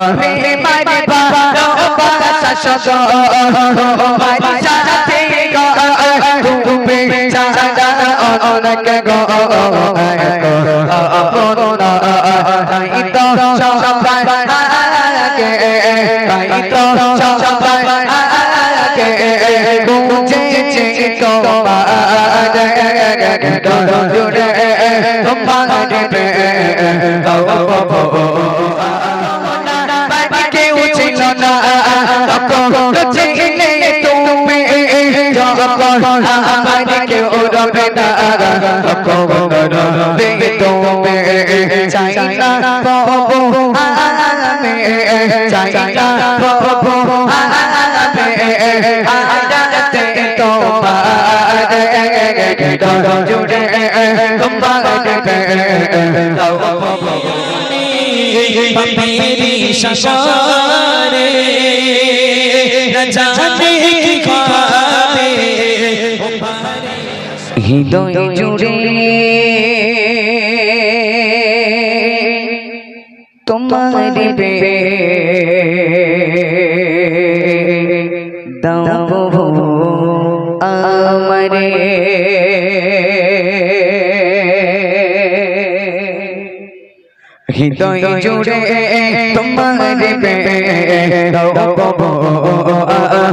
রে মারি ভালোবাসা সদ তোমার সাথে গো তুমি ছাড়া অনেক গো আপন না তাই তো সবাই আগে তাই তো সবাই আগে বুঝেছি তোমার জুড়ে তোমার কেউ ছিল না ছিলে তুমি যখন আমার কেউ রবে না তুমি চাই না প্রভু আমি চাই না প্রভু আমি আয়াতে তোমার জুড়ে তোমার मेरी शशारे न जाने की ख्वाबे হৃদয় জুড়ে তোমার বে দাও আমারে হৃদয় জুড়ে তোমার বে দাও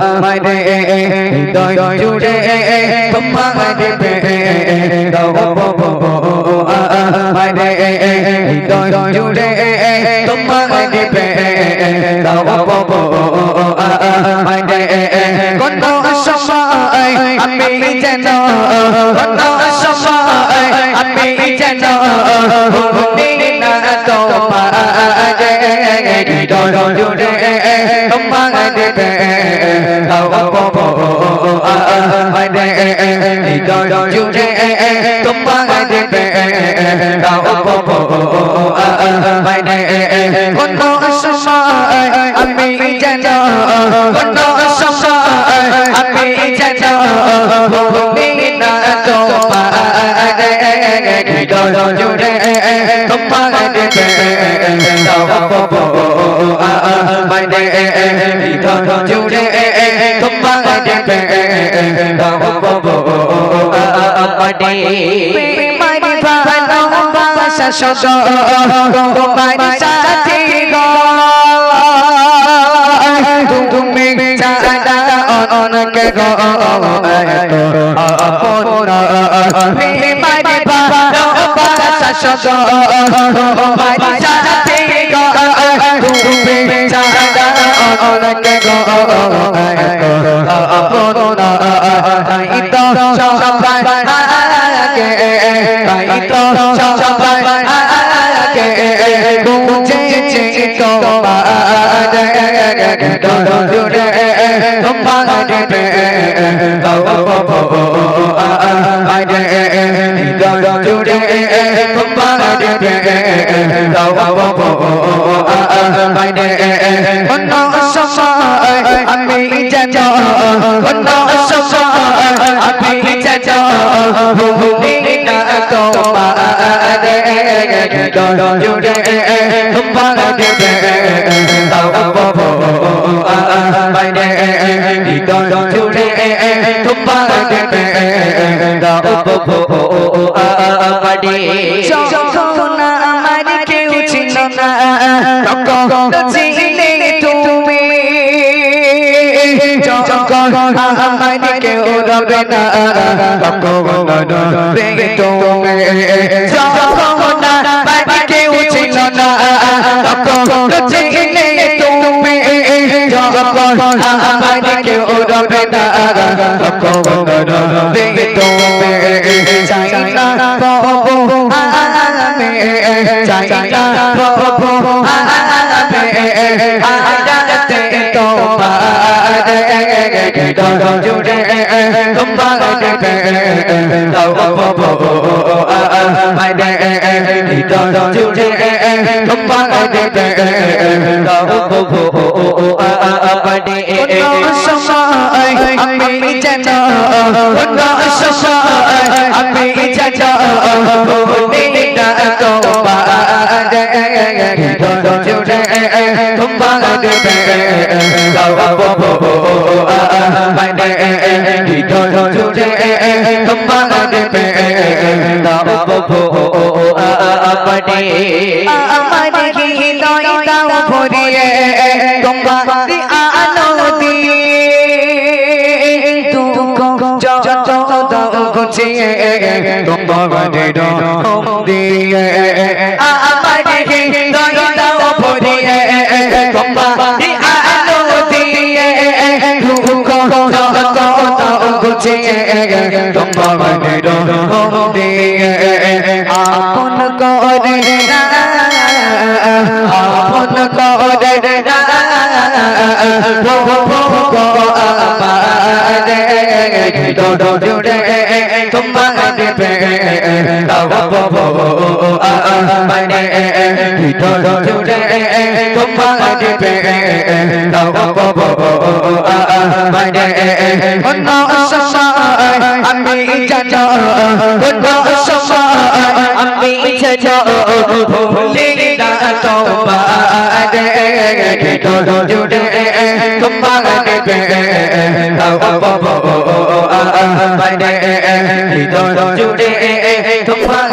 আমারে হৃদয় জুড়ে তোমার বে দাও আমারে হৃদয় জুড়ে তোমার বে দাও আমারে কোন সময় আমি যেন কোন সময় আমি যেন ভুলি না তোমার হৃদয় জুড়ে তোমার বে দাও আমারে হৃদয় জুড়ে তোমার বে দাও আমারে কোন সময় আমি যেন কোন সময় আমি যেন ভুলি না তোমার হৃদয় জুড়ে তোমার বে দাও আমারে হৃদয় জুড়ে তোমার বে দাও আমারে মারি ভালোবাসা সদ তোমার সাথে গো তুমি ছাড়া অনেক গো আপন না রে মারি ভালোবাসা সদ তোমার সাথে গো তুমি ছাড়া অনেক গো আপন না তাই তো সবাই আগে তাই তো সবাই আগে বুঝেছি তোমার জুড়ে তোমার বে দাও আমারে হৃদয় জুড়ে তোমার বে দাও আমারে কোন সময় আমি যেন কোন সময় আমি যেন ভুলি না তোমার হৃদয় জুড়ে তোমার বে দাও আমারে হৃদয় জুড়ে তোমার বে দাও আমারে যখন আমার কেউ ছিল না তখন ছিলে তুমি যখন আমার কেউ রবে না তখন রবে তুমি যখন আমার কেউ ছিল না তখন ছিলে তুমি যখন আমার কেউ রবে না তখন রবে তুমি চাই না প্রভু আমি চাই না প্রভু আমি আয়াতে তোমার হৃদয় জুড়ে তোমার বে দাও আমারে হৃদয় জুড়ে তোমার বে দাও আমারে কোন সময় আমি যেন কোন সময় আমি যেন ভুলি না তোমার হৃদয় জুড়ে তোমার মানে হৃদয় জুড়ে তোমার প্রেম আপনি আমার হৃদয় দাও ভরিয়ে তোমার আলো দিয়ে দুঃখ যত দাও গুছিয়ে তোমার রং দিয়ে আমার হৃদয় দাও ভরিয়ে তোমার আলো দিয়ে দুঃখ যত দাও গুছিয়ে তোমার রং দিয়ে আপন করে না আপন করে না জুড়ে তোমার মানে জুড়ে তোমার মানে অন্য সময় আমি জানো অন্য সময় আমি জানো ভুলে না তোমার জুড়ে তোমার মানে জুড়ে তোমার